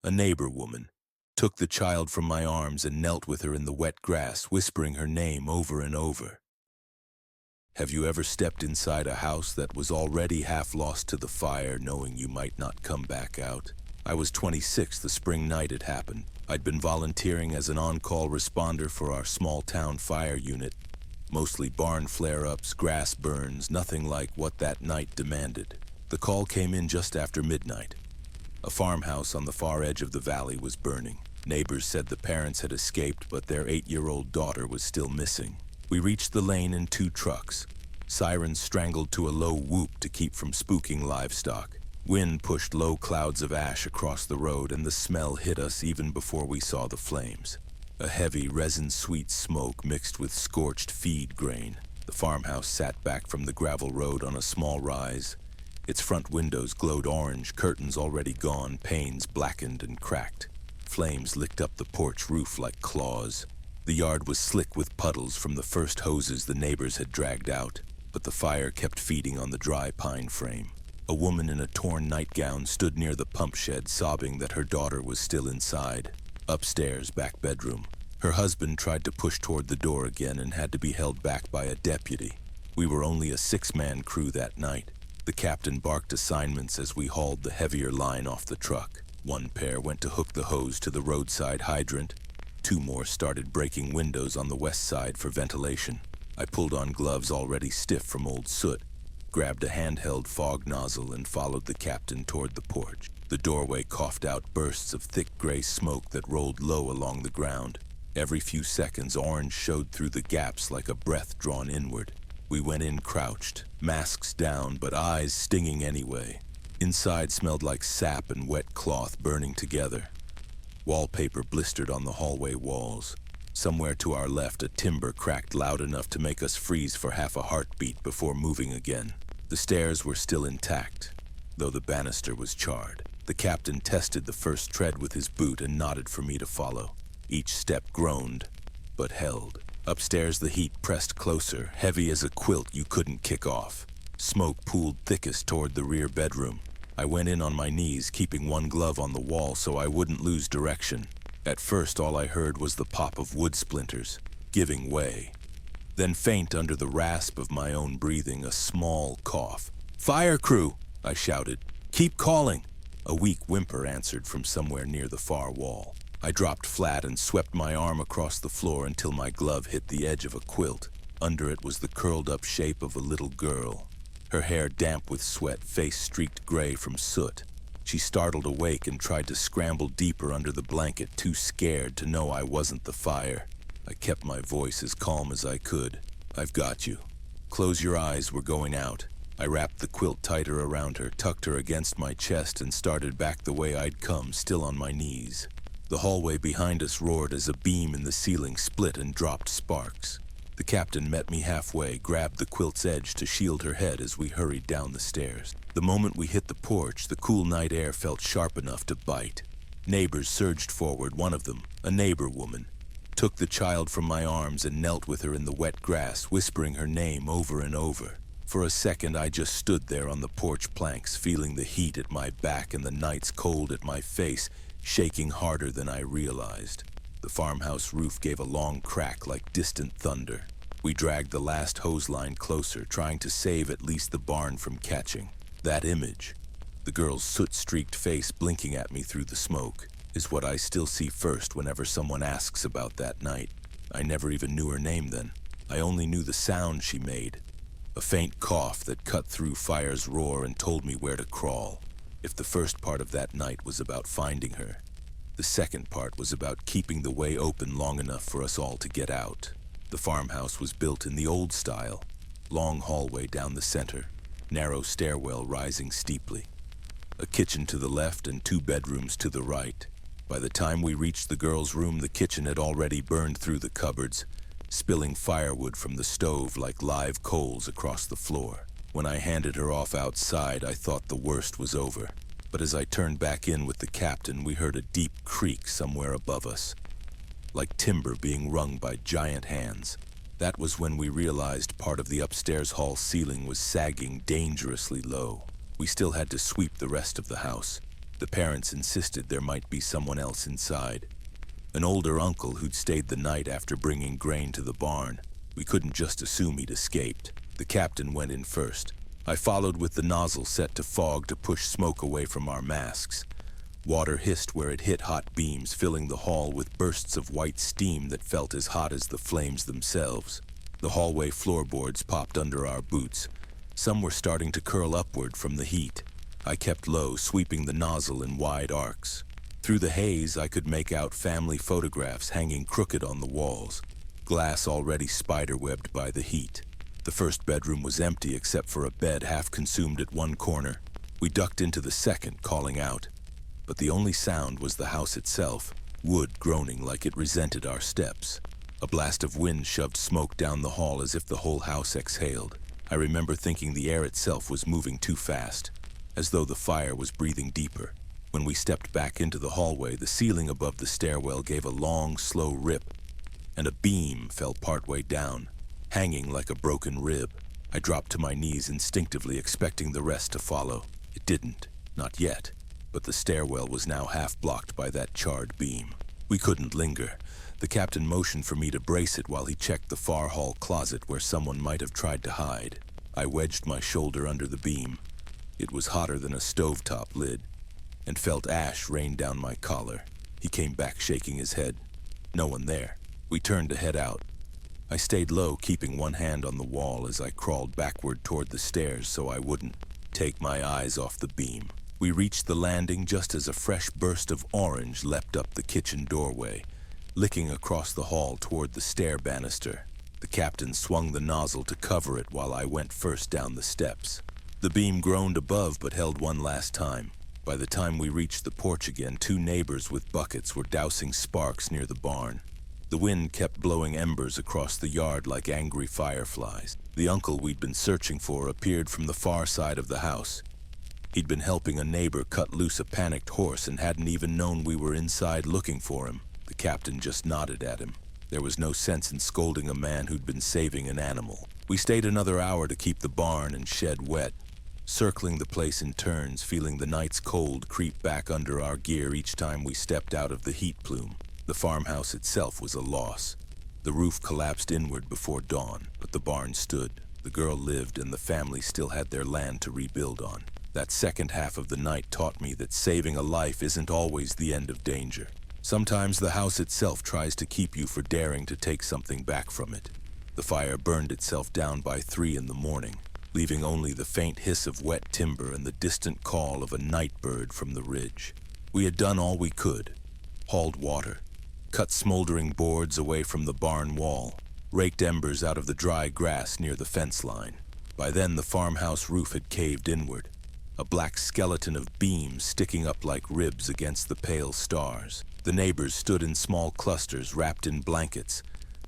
A neighbor woman took the child from my arms and knelt with her in the wet grass, whispering her name over and over. Have you ever stepped inside a house that was already half lost to the fire, knowing you might not come back out? I was 26 the spring night it happened. I'd been volunteering as an on-call responder for our small-town fire unit. Mostly barn flare-ups, grass burns, nothing like what that night demanded. The call came in just after midnight. A farmhouse on the far edge of the valley was burning. Neighbors said the parents had escaped, but their 8-year-old daughter was still missing. We reached the lane in 2 trucks. Sirens strangled to a low whoop to keep from spooking livestock. Wind pushed low clouds of ash across the road, and the smell hit us even before we saw the flames. A heavy, resin-sweet smoke mixed with scorched feed grain. The farmhouse sat back from the gravel road on a small rise. Its front windows glowed orange, curtains already gone, panes blackened and cracked. Flames licked up the porch roof like claws. The yard was slick with puddles from the first hoses the neighbors had dragged out, but the fire kept feeding on the dry pine frame. A woman in a torn nightgown stood near the pump shed, sobbing that her daughter was still inside. Upstairs, back bedroom. Her husband tried to push toward the door again and had to be held back by a deputy. We were only a 6-man crew that night. The captain barked assignments as we hauled the heavier line off the truck. 1 pair went to hook the hose to the roadside hydrant. 2 more started breaking windows on the west side for ventilation. I pulled on gloves already stiff from old soot, grabbed a handheld fog nozzle, and followed the captain toward the porch. The doorway coughed out bursts of thick gray smoke that rolled low along the ground. Every few seconds, orange showed through the gaps like a breath drawn inward. We went in crouched, masks down, but eyes stinging anyway. Inside smelled like sap and wet cloth burning together. Wallpaper blistered on the hallway walls. Somewhere to our left, a timber cracked loud enough to make us freeze for half a heartbeat before moving again. The stairs were still intact, though the banister was charred. The captain tested the first tread with his boot and nodded for me to follow. Each step groaned, but held. Upstairs, the heat pressed closer, heavy as a quilt you couldn't kick off. Smoke pooled thickest toward the rear bedroom. I went in on my knees, keeping 1 glove on the wall so I wouldn't lose direction. At first, all I heard was the pop of wood splinters, giving way. Then faint under the rasp of my own breathing, a small cough. "Fire crew!" I shouted. "Keep calling!" A weak whimper answered from somewhere near the far wall. I dropped flat and swept my arm across the floor until my glove hit the edge of a quilt. Under it was the curled-up shape of a little girl. Her hair damp with sweat, face streaked gray from soot. She startled awake and tried to scramble deeper under the blanket, too scared to know I wasn't the fire. I kept my voice as calm as I could. "I've got you. Close your eyes, we're going out." I wrapped the quilt tighter around her, tucked her against my chest, and started back the way I'd come, still on my knees. The hallway behind us roared as a beam in the ceiling split and dropped sparks. The captain met me halfway, grabbed the quilt's edge to shield her head as we hurried down the stairs. The moment we hit the porch, the cool night air felt sharp enough to bite. Neighbors surged forward. One of them, a neighbor woman, took the child from my arms and knelt with her in the wet grass, whispering her name over and over. For a second, I just stood there on the porch planks, feeling the heat at my back and the night's cold at my face, shaking harder than I realized. The farmhouse roof gave a long crack like distant thunder. We dragged the last hose line closer, trying to save at least the barn from catching. That image, the girl's soot-streaked face blinking at me through the smoke, is what I still see first whenever someone asks about that night. I never even knew her name then. I only knew the sound she made. A faint cough that cut through fire's roar and told me where to crawl. If the first part of that night was about finding her, the second part was about keeping the way open long enough for us all to get out. The farmhouse was built in the old style. Long hallway down the center, narrow stairwell rising steeply. A kitchen to the left and 2 bedrooms to the right. By the time we reached the girl's room, the kitchen had already burned through the cupboards, spilling firewood from the stove like live coals across the floor. When I handed her off outside, I thought the worst was over. But as I turned back in with the captain, we heard a deep creak somewhere above us, like timber being wrung by giant hands. That was when we realized part of the upstairs hall ceiling was sagging dangerously low. We still had to sweep the rest of the house. The parents insisted there might be someone else inside. An older uncle who'd stayed the night after bringing grain to the barn. We couldn't just assume he'd escaped. The captain went in first. I followed with the nozzle set to fog to push smoke away from our masks. Water hissed where it hit hot beams, filling the hall with bursts of white steam that felt as hot as the flames themselves. The hallway floorboards popped under our boots. Some were starting to curl upward from the heat. I kept low, sweeping the nozzle in wide arcs. Through the haze, I could make out family photographs hanging crooked on the walls, glass already spiderwebbed by the heat. The first bedroom was empty except for a bed half consumed at one corner. We ducked into the second, calling out. But the only sound was the house itself, wood groaning like it resented our steps. A blast of wind shoved smoke down the hall as if the whole house exhaled. I remember thinking the air itself was moving too fast, as though the fire was breathing deeper. When we stepped back into the hallway, the ceiling above the stairwell gave a long, slow rip, and a beam fell partway down, hanging like a broken rib. I dropped to my knees instinctively, expecting the rest to follow. It didn't, not yet, but the stairwell was now half blocked by that charred beam. We couldn't linger. The captain motioned for me to brace it while he checked the far hall closet where someone might have tried to hide. I wedged my shoulder under the beam. It was hotter than a stovetop lid, and felt ash rain down my collar. He came back shaking his head. No one there. We turned to head out. I stayed low, keeping one hand on the wall as I crawled backward toward the stairs so I wouldn't take my eyes off the beam. We reached the landing just as a fresh burst of orange leapt up the kitchen doorway, licking across the hall toward the stair banister. The captain swung the nozzle to cover it while I went first down the steps. The beam groaned above but held one last time. By the time we reached the porch again, two neighbors with buckets were dousing sparks near the barn. The wind kept blowing embers across the yard like angry fireflies. The uncle we'd been searching for appeared from the far side of the house. He'd been helping a neighbor cut loose a panicked horse and hadn't even known we were inside looking for him. The captain just nodded at him. There was no sense in scolding a man who'd been saving an animal. We stayed another hour to keep the barn and shed wet, circling the place in turns, feeling the night's cold creep back under our gear each time we stepped out of the heat plume. The farmhouse itself was a loss. The roof collapsed inward before dawn, but the barn stood. The girl lived and the family still had their land to rebuild on. That second half of the night taught me that saving a life isn't always the end of danger. Sometimes the house itself tries to keep you for daring to take something back from it. The fire burned itself down by 3 in the morning, leaving only the faint hiss of wet timber and the distant call of a night bird from the ridge. We had done all we could. Hauled water, cut smoldering boards away from the barn wall, raked embers out of the dry grass near the fence line. By then the farmhouse roof had caved inward, a black skeleton of beams sticking up like ribs against the pale stars. The neighbors stood in small clusters wrapped in blankets,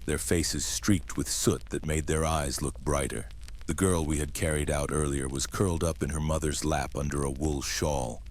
their faces streaked with soot that made their eyes look brighter. The girl we had carried out earlier was curled up in her mother's lap under a wool shawl,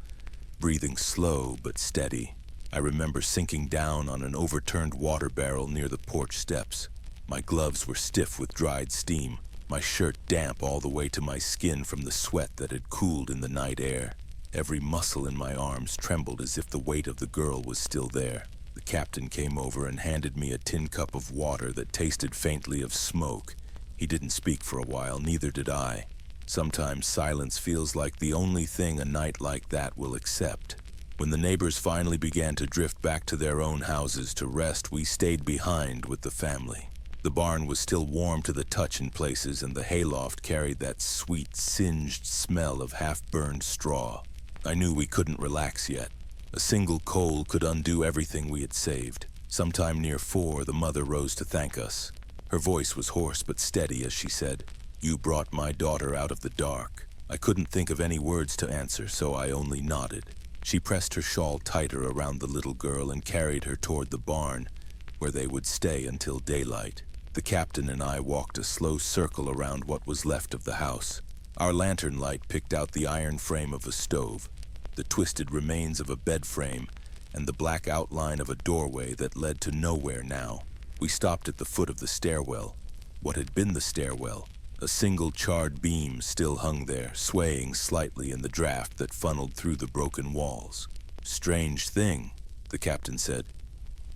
breathing slow but steady. I remember sinking down on an overturned water barrel near the porch steps. My gloves were stiff with dried steam, my shirt damp all the way to my skin from the sweat that had cooled in the night air. Every muscle in my arms trembled as if the weight of the girl was still there. The captain came over and handed me a tin cup of water that tasted faintly of smoke. He didn't speak for a while, neither did I. Sometimes silence feels like the only thing a night like that will accept. When the neighbors finally began to drift back to their own houses to rest, we stayed behind with the family. The barn was still warm to the touch in places, and the hayloft carried that sweet, singed smell of half-burned straw. I knew we couldn't relax yet. A single coal could undo everything we had saved. Sometime near 4, the mother rose to thank us. Her voice was hoarse but steady as she said, "You brought my daughter out of the dark." I couldn't think of any words to answer, so I only nodded. She pressed her shawl tighter around the little girl and carried her toward the barn, where they would stay until daylight. The captain and I walked a slow circle around what was left of the house. Our lantern light picked out the iron frame of a stove, the twisted remains of a bed frame, and the black outline of a doorway that led to nowhere now. We stopped at the foot of the stairwell. What had been the stairwell? A single charred beam still hung there, swaying slightly in the draft that funneled through the broken walls. "Strange thing," the captain said.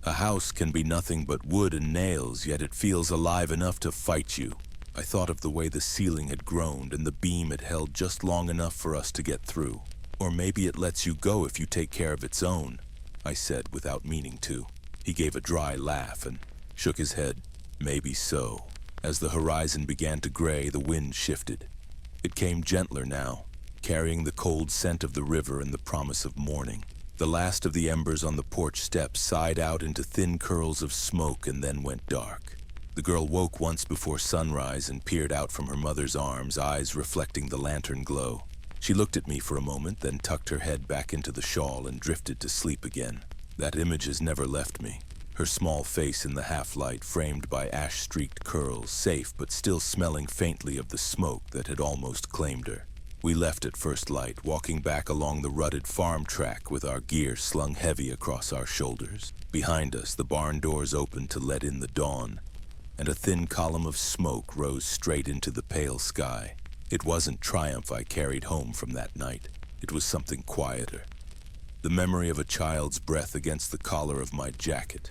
"A house can be nothing but wood and nails, yet it feels alive enough to fight you." I thought of the way the ceiling had groaned and the beam had held just long enough for us to get through. "Or maybe it lets you go if you take care of its own," I said without meaning to. He gave a dry laugh and shook his head. "Maybe so." As the horizon began to gray, the wind shifted. It came gentler now, carrying the cold scent of the river and the promise of morning. The last of the embers on the porch steps sighed out into thin curls of smoke and then went dark. The girl woke once before sunrise and peered out from her mother's arms, eyes reflecting the lantern glow. She looked at me for a moment, then tucked her head back into the shawl and drifted to sleep again. That image has never left me. Her small face in the half-light, framed by ash-streaked curls, safe but still smelling faintly of the smoke that had almost claimed her. We left at first light, walking back along the rutted farm track with our gear slung heavy across our shoulders. Behind us, the barn doors opened to let in the dawn, and a thin column of smoke rose straight into the pale sky. It wasn't triumph I carried home from that night. It was something quieter. The memory of a child's breath against the collar of my jacket.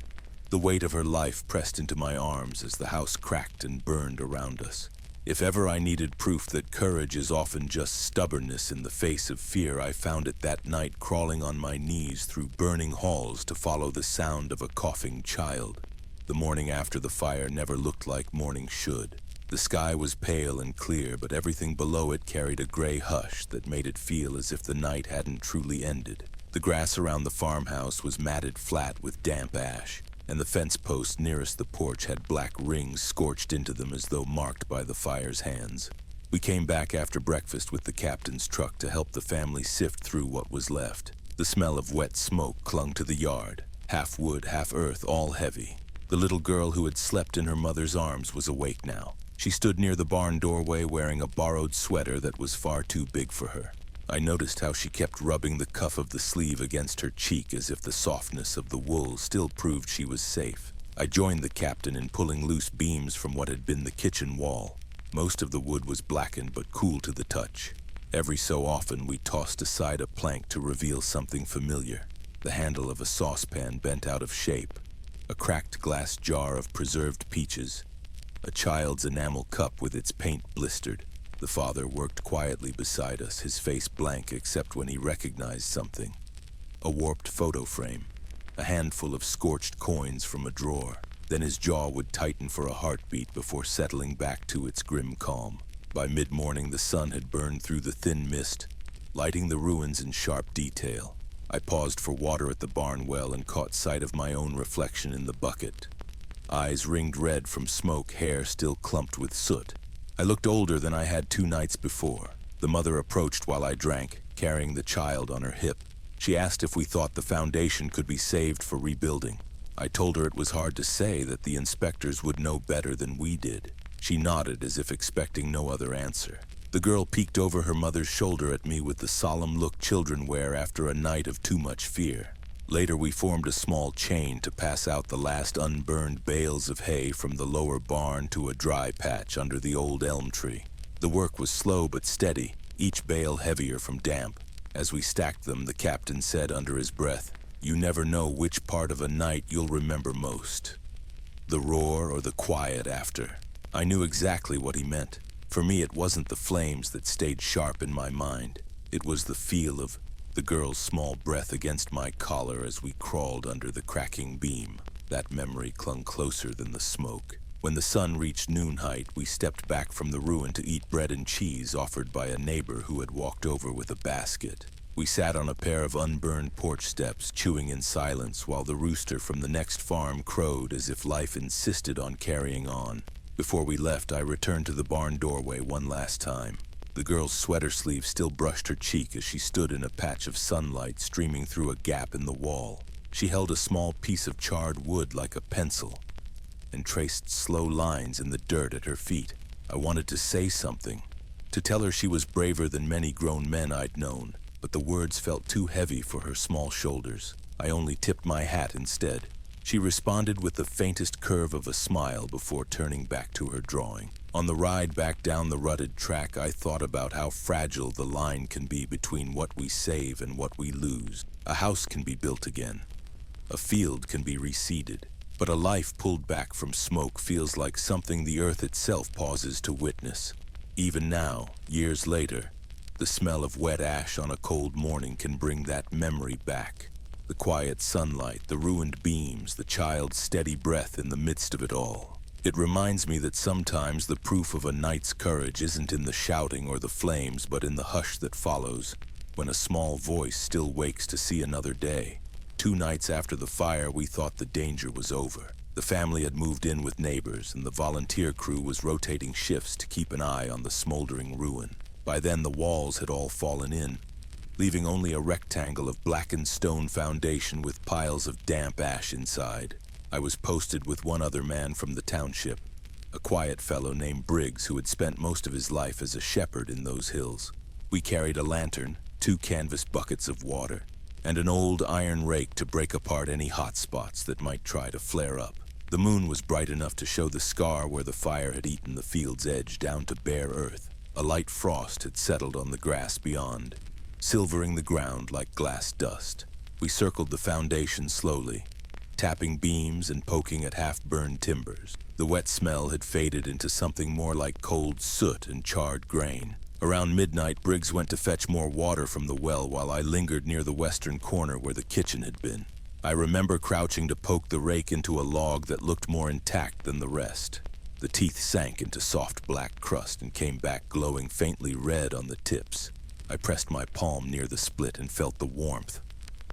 The weight of her life pressed into my arms as the house cracked and burned around us. If ever I needed proof that courage is often just stubbornness in the face of fear, I found it that night crawling on my knees through burning halls to follow the sound of a coughing child. The morning after the fire never looked like morning should. The sky was pale and clear, but everything below it carried a gray hush that made it feel as if the night hadn't truly ended. The grass around the farmhouse was matted flat with damp ash, and the fence posts nearest the porch had black rings scorched into them as though marked by the fire's hands. We came back after breakfast with the captain's truck to help the family sift through what was left. The smell of wet smoke clung to the yard, half wood, half earth, all heavy. The little girl who had slept in her mother's arms was awake now. She stood near the barn doorway wearing a borrowed sweater that was far too big for her. I noticed how she kept rubbing the cuff of the sleeve against her cheek as if the softness of the wool still proved she was safe. I joined the captain in pulling loose beams from what had been the kitchen wall. Most of the wood was blackened but cool to the touch. Every so often we tossed aside a plank to reveal something familiar. The handle of a saucepan bent out of shape, a cracked glass jar of preserved peaches, a child's enamel cup with its paint blistered. The father worked quietly beside us, his face blank except when he recognized something. A warped photo frame, a handful of scorched coins from a drawer. Then his jaw would tighten for a heartbeat before settling back to its grim calm. By mid-morning, the sun had burned through the thin mist, lighting the ruins in sharp detail. I paused for water at the barn well and caught sight of my own reflection in the bucket. Eyes ringed red from smoke, hair still clumped with soot. I looked older than I had 2 nights before. The mother approached while I drank, carrying the child on her hip. She asked if we thought the foundation could be saved for rebuilding. I told her it was hard to say, that the inspectors would know better than we did. She nodded as if expecting no other answer. The girl peeked over her mother's shoulder at me with the solemn look children wear after a night of too much fear. Later we formed a small chain to pass out the last unburned bales of hay from the lower barn to a dry patch under the old elm tree. The work was slow but steady, each bale heavier from damp. As we stacked them, the captain said under his breath, "You never know which part of a night you'll remember most. The roar or the quiet after." I knew exactly what he meant. For me, it wasn't the flames that stayed sharp in my mind. It was the feel of the girl's small breath against my collar as we crawled under the cracking beam. That memory clung closer than the smoke. When the sun reached noon height, we stepped back from the ruin to eat bread and cheese offered by a neighbor who had walked over with a basket. We sat on a pair of unburned porch steps, chewing in silence while the rooster from the next farm crowed as if life insisted on carrying on. Before we left, I returned to the barn doorway one last time. The girl's sweater sleeve still brushed her cheek as she stood in a patch of sunlight streaming through a gap in the wall. She held a small piece of charred wood like a pencil and traced slow lines in the dirt at her feet. I wanted to say something, to tell her she was braver than many grown men I'd known, but the words felt too heavy for her small shoulders. I only tipped my hat instead. She responded with the faintest curve of a smile before turning back to her drawing. On the ride back down the rutted track, I thought about how fragile the line can be between what we save and what we lose. A house can be built again. A field can be reseeded. But a life pulled back from smoke feels like something the earth itself pauses to witness. Even now, years later, the smell of wet ash on a cold morning can bring that memory back. The quiet sunlight, the ruined beams, the child's steady breath in the midst of it all. It reminds me that sometimes the proof of a night's courage isn't in the shouting or the flames, but in the hush that follows, when a small voice still wakes to see another day. 2 nights after the fire, we thought the danger was over. The family had moved in with neighbors, and the volunteer crew was rotating shifts to keep an eye on the smoldering ruin. By then, the walls had all fallen in, leaving only a rectangle of blackened stone foundation with piles of damp ash inside. I was posted with one other man from the township, a quiet fellow named Briggs who had spent most of his life as a shepherd in those hills. We carried a lantern, 2 canvas buckets of water, and an old iron rake to break apart any hot spots that might try to flare up. The moon was bright enough to show the scar where the fire had eaten the field's edge down to bare earth. A light frost had settled on the grass beyond, silvering the ground like glass dust. We circled the foundation slowly, tapping beams and poking at half-burned timbers. The wet smell had faded into something more like cold soot and charred grain. Around midnight, Briggs went to fetch more water from the well while I lingered near the western corner where the kitchen had been. I remember crouching to poke the rake into a log that looked more intact than the rest. The teeth sank into soft black crust and came back glowing faintly red on the tips. I pressed my palm near the split and felt the warmth,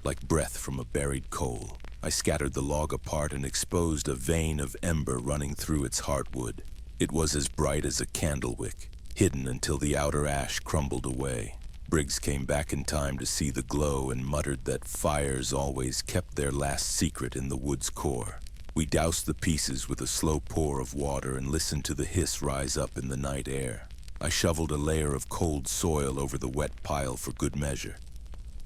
like breath from a buried coal. I scattered the log apart and exposed a vein of ember running through its heartwood. It was as bright as a candle wick, hidden until the outer ash crumbled away. Briggs came back in time to see the glow and muttered that fires always kept their last secret in the wood's core. We doused the pieces with a slow pour of water and listened to the hiss rise up in the night air. I shoveled a layer of cold soil over the wet pile for good measure,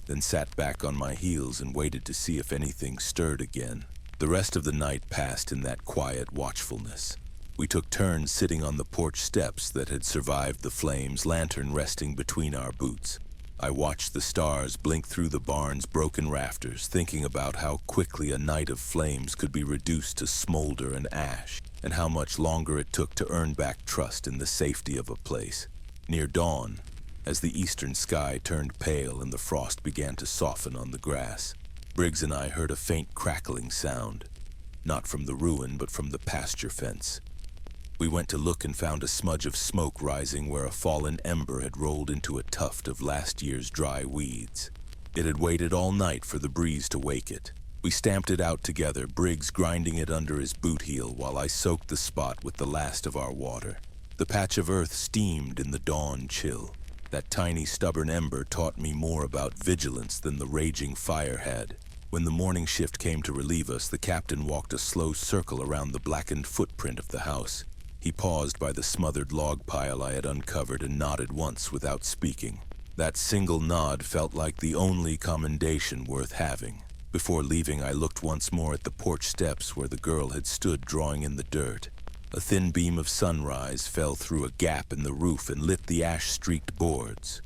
then sat back on my heels and waited to see if anything stirred again. The rest of the night passed in that quiet watchfulness. We took turns sitting on the porch steps that had survived the flames, lantern resting between our boots. I watched the stars blink through the barn's broken rafters, thinking about how quickly a night of flames could be reduced to smolder and ash, and how much longer it took to earn back trust in the safety of a place. Near dawn, as the eastern sky turned pale and the frost began to soften on the grass, Briggs and I heard a faint crackling sound, not from the ruin but from the pasture fence. We went to look and found a smudge of smoke rising where a fallen ember had rolled into a tuft of last year's dry weeds. It had waited all night for the breeze to wake it. We stamped it out together, Briggs grinding it under his boot heel while I soaked the spot with the last of our water. The patch of earth steamed in the dawn chill. That tiny stubborn ember taught me more about vigilance than the raging fire had. When the morning shift came to relieve us, the captain walked a slow circle around the blackened footprint of the house. He paused by the smothered log pile I had uncovered and nodded once without speaking. That single nod felt like the only commendation worth having. Before leaving, I looked once more at the porch steps where the girl had stood drawing in the dirt. A thin beam of sunrise fell through a gap in the roof and lit the ash-streaked boards,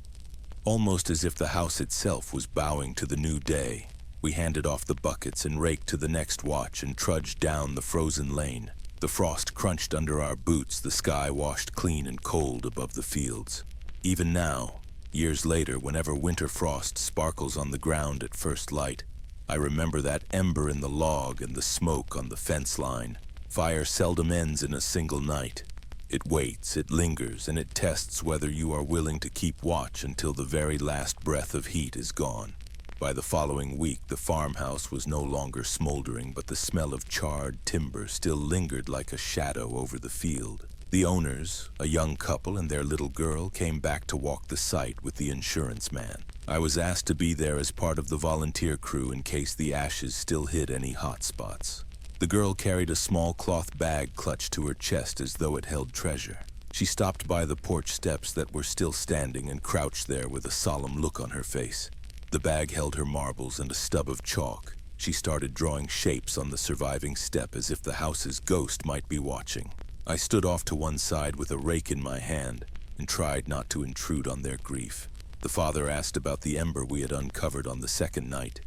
almost as if the house itself was bowing to the new day. We handed off the buckets and raked to the next watch and trudged down the frozen lane. The frost crunched under our boots, the sky washed clean and cold above the fields. Even now, years later, whenever winter frost sparkles on the ground at first light, I remember that ember in the log and the smoke on the fence line. Fire seldom ends in a single night. It waits, it lingers, and it tests whether you are willing to keep watch until the very last breath of heat is gone. By the following week, the farmhouse was no longer smoldering, but the smell of charred timber still lingered like a shadow over the field. The owners, a young couple and their little girl, came back to walk the site with the insurance man. I was asked to be there as part of the volunteer crew in case the ashes still hid any hot spots. The girl carried a small cloth bag clutched to her chest as though it held treasure. She stopped by the porch steps that were still standing and crouched there with a solemn look on her face. The bag held her marbles and a stub of chalk. She started drawing shapes on the surviving step as if the house's ghost might be watching. I stood off to one side with a rake in my hand and tried not to intrude on their grief. The father asked about the ember we had uncovered on the second night,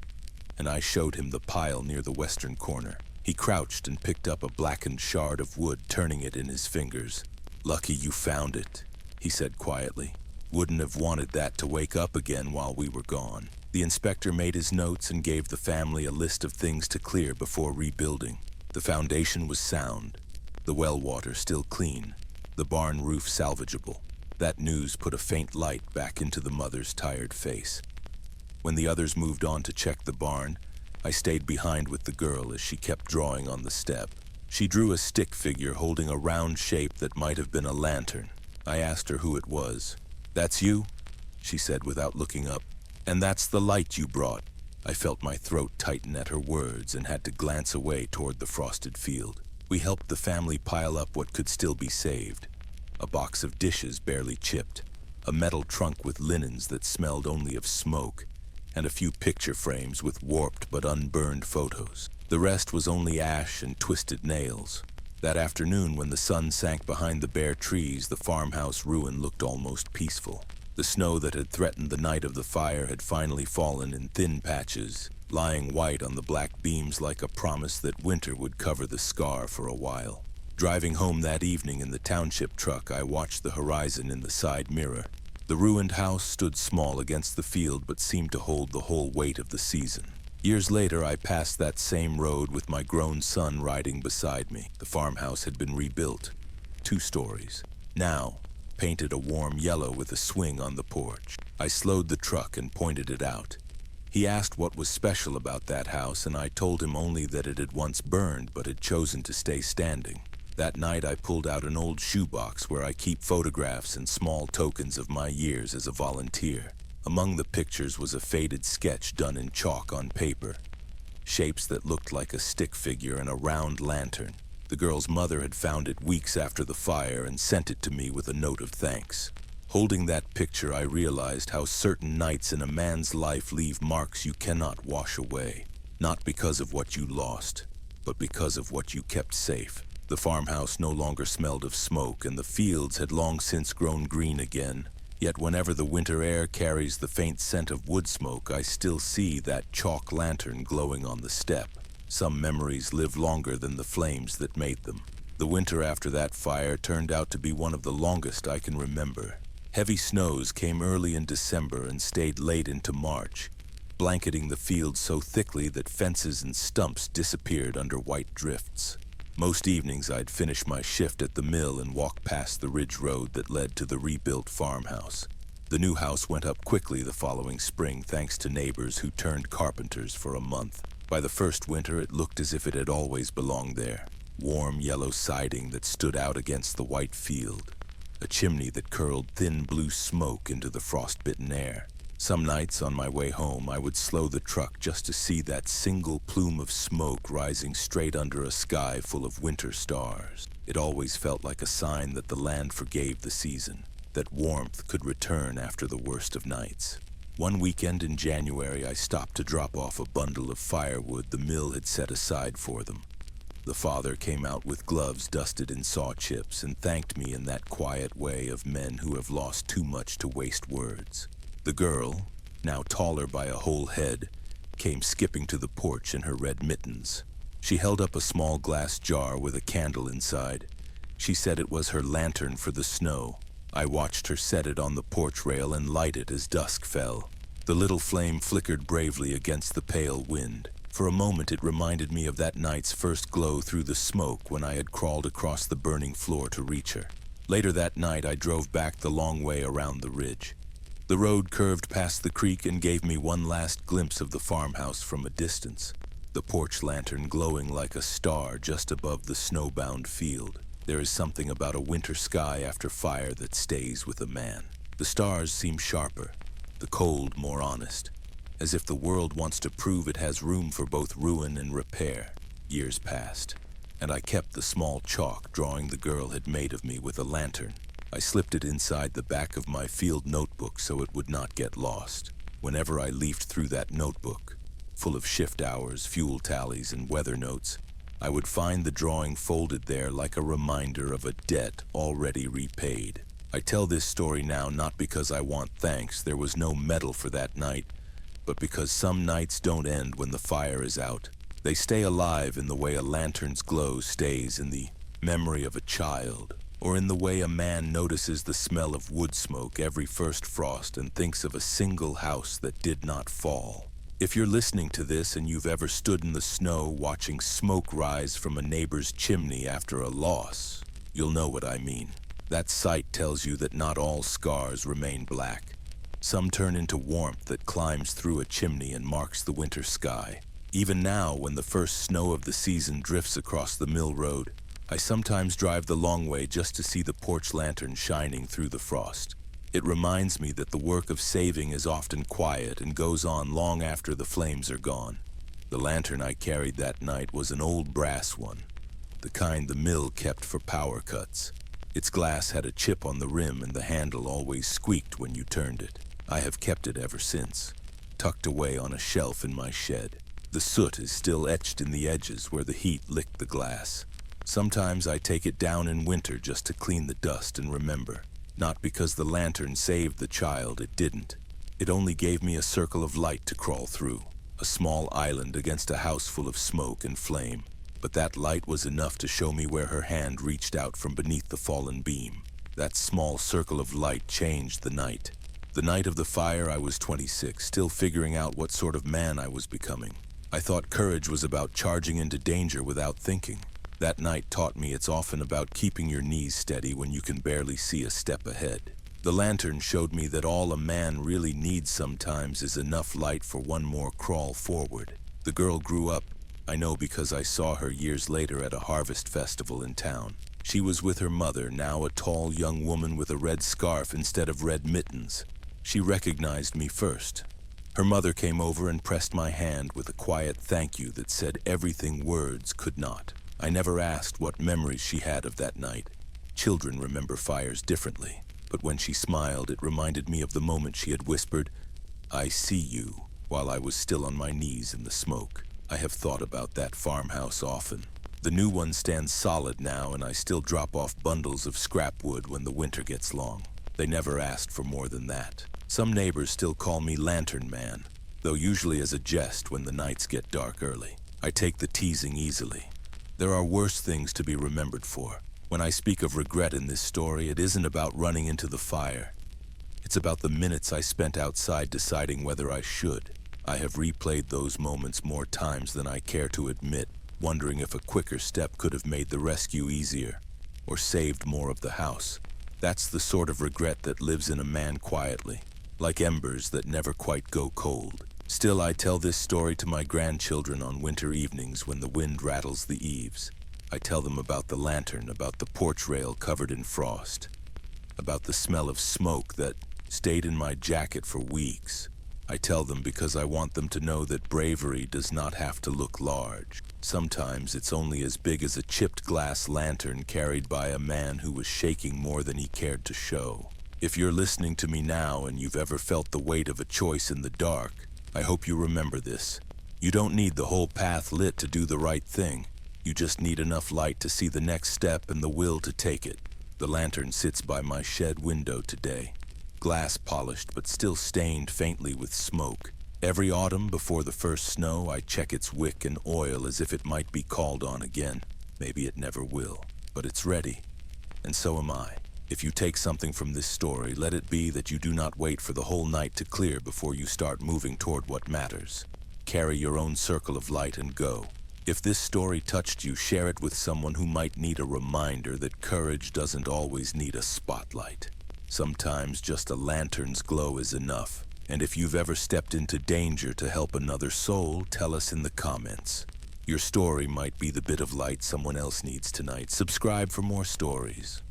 and I showed him the pile near the western corner. He crouched and picked up a blackened shard of wood, turning it in his fingers. "Lucky you found it," he said quietly. "Wouldn't have wanted that to wake up again while we were gone." The inspector made his notes and gave the family a list of things to clear before rebuilding. The foundation was sound, the well water still clean, the barn roof salvageable. That news put a faint light back into the mother's tired face. When the others moved on to check the barn, I stayed behind with the girl as she kept drawing on the step. She drew a stick figure holding a round shape that might have been a lantern. I asked her who it was. "That's you?" she said without looking up. "And that's the light you brought." I felt my throat tighten at her words and had to glance away toward the frosted field. We helped the family pile up what could still be saved. A box of dishes barely chipped, a metal trunk with linens that smelled only of smoke, and a few picture frames with warped but unburned photos. The rest was only ash and twisted nails. That afternoon, when the sun sank behind the bare trees, the farmhouse ruin looked almost peaceful. The snow that had threatened the night of the fire had finally fallen in thin patches, lying white on the black beams like a promise that winter would cover the scar for a while. Driving home that evening in the township truck, I watched the horizon in the side mirror. The ruined house stood small against the field but seemed to hold the whole weight of the season. Years later, I passed that same road with my grown son riding beside me. The farmhouse had been rebuilt, 2 stories. Now, painted a warm yellow with a swing on the porch. I slowed the truck and pointed it out. He asked what was special about that house, and I told him only that it had once burned but had chosen to stay standing. That night I pulled out an old shoebox where I keep photographs and small tokens of my years as a volunteer. Among the pictures was a faded sketch done in chalk on paper. Shapes that looked like a stick figure and a round lantern. The girl's mother had found it weeks after the fire and sent it to me with a note of thanks. Holding that picture, I realized how certain nights in a man's life leave marks you cannot wash away. Not because of what you lost, but because of what you kept safe. The farmhouse no longer smelled of smoke, and the fields had long since grown green again. Yet whenever the winter air carries the faint scent of wood smoke, I still see that chalk lantern glowing on the step. Some memories live longer than the flames that made them. The winter after that fire turned out to be one of the longest I can remember. Heavy snows came early in December and stayed late into March, blanketing the fields so thickly that fences and stumps disappeared under white drifts. Most evenings I'd finish my shift at the mill and walk past the ridge road that led to the rebuilt farmhouse. The new house went up quickly the following spring thanks to neighbors who turned carpenters for a month. By the first winter it looked as if it had always belonged there. Warm yellow siding that stood out against the white field. A chimney that curled thin blue smoke into the frost-bitten air. Some nights on my way home, I would slow the truck just to see that single plume of smoke rising straight under a sky full of winter stars. It always felt like a sign that the land forgave the season, that warmth could return after the worst of nights. One weekend in January, I stopped to drop off a bundle of firewood the mill had set aside for them. The father came out with gloves dusted in saw chips and thanked me in that quiet way of men who have lost too much to waste words. The girl, now taller by a whole head, came skipping to the porch in her red mittens. She held up a small glass jar with a candle inside. She said it was her lantern for the snow. I watched her set it on the porch rail and light it as dusk fell. The little flame flickered bravely against the pale wind. For a moment it reminded me of that night's first glow through the smoke when I had crawled across the burning floor to reach her. Later that night I drove back the long way around the ridge. The road curved past the creek and gave me one last glimpse of the farmhouse from a distance, the porch lantern glowing like a star just above the snowbound field. There is something about a winter sky after fire that stays with a man. The stars seem sharper, the cold more honest, as if the world wants to prove it has room for both ruin and repair. Years passed, and I kept the small chalk drawing the girl had made of me with a lantern. I slipped it inside the back of my field notebook so it would not get lost. Whenever I leafed through that notebook, full of shift hours, fuel tallies, and weather notes, I would find the drawing folded there like a reminder of a debt already repaid. I tell this story now not because I want thanks, there was no medal for that night, but because some nights don't end when the fire is out. They stay alive in the way a lantern's glow stays in the memory of a child, or in the way a man notices the smell of wood smoke every first frost and thinks of a single house that did not fall. If you're listening to this and you've ever stood in the snow watching smoke rise from a neighbor's chimney after a loss, you'll know what I mean. That sight tells you that not all scars remain black. Some turn into warmth that climbs through a chimney and marks the winter sky. Even now, when the first snow of the season drifts across the mill road, I sometimes drive the long way just to see the porch lantern shining through the frost. It reminds me that the work of saving is often quiet and goes on long after the flames are gone. The lantern I carried that night was an old brass one, the kind the mill kept for power cuts. Its glass had a chip on the rim and the handle always squeaked when you turned it. I have kept it ever since, tucked away on a shelf in my shed. The soot is still etched in the edges where the heat licked the glass. Sometimes I take it down in winter just to clean the dust and remember. Not because the lantern saved the child, it didn't. It only gave me a circle of light to crawl through, a small island against a house full of smoke and flame. But that light was enough to show me where her hand reached out from beneath the fallen beam. That small circle of light changed the night. The night of the fire, I was 26, still figuring out what sort of man I was becoming. I thought courage was about charging into danger without thinking. That night taught me it's often about keeping your knees steady when you can barely see a step ahead. The lantern showed me that all a man really needs sometimes is enough light for one more crawl forward. The girl grew up, I know because I saw her years later at a harvest festival in town. She was with her mother, now a tall young woman with a red scarf instead of red mittens. She recognized me first. Her mother came over and pressed my hand with a quiet thank you that said everything words could not. I never asked what memories she had of that night. Children remember fires differently, but when she smiled, it reminded me of the moment she had whispered, "I see you," while I was still on my knees in the smoke. I have thought about that farmhouse often. The new one stands solid now, and I still drop off bundles of scrap wood when the winter gets long. They never asked for more than that. Some neighbors still call me Lantern Man, though usually as a jest when the nights get dark early. I take the teasing easily. There are worse things to be remembered for. When I speak of regret in this story, it isn't about running into the fire. It's about the minutes I spent outside deciding whether I should. I have replayed those moments more times than I care to admit, wondering if a quicker step could have made the rescue easier, or saved more of the house. That's the sort of regret that lives in a man quietly, like embers that never quite go cold. Still, I tell this story to my grandchildren on winter evenings when the wind rattles the eaves. I tell them about the lantern, about the porch rail covered in frost, about the smell of smoke that stayed in my jacket for weeks. I tell them because I want them to know that bravery does not have to look large. Sometimes it's only as big as a chipped glass lantern carried by a man who was shaking more than he cared to show. If you're listening to me now and you've ever felt the weight of a choice in the dark, I hope you remember this. You don't need the whole path lit to do the right thing. You just need enough light to see the next step and the will to take it. The lantern sits by my shed window today, glass polished but still stained faintly with smoke. Every autumn before the first snow, I check its wick and oil as if it might be called on again. Maybe it never will, but it's ready. And so am I. If you take something from this story, let it be that you do not wait for the whole night to clear before you start moving toward what matters. Carry your own circle of light and go. If this story touched you, share it with someone who might need a reminder that courage doesn't always need a spotlight. Sometimes just a lantern's glow is enough. And if you've ever stepped into danger to help another soul, tell us in the comments. Your story might be the bit of light someone else needs tonight. Subscribe for more stories.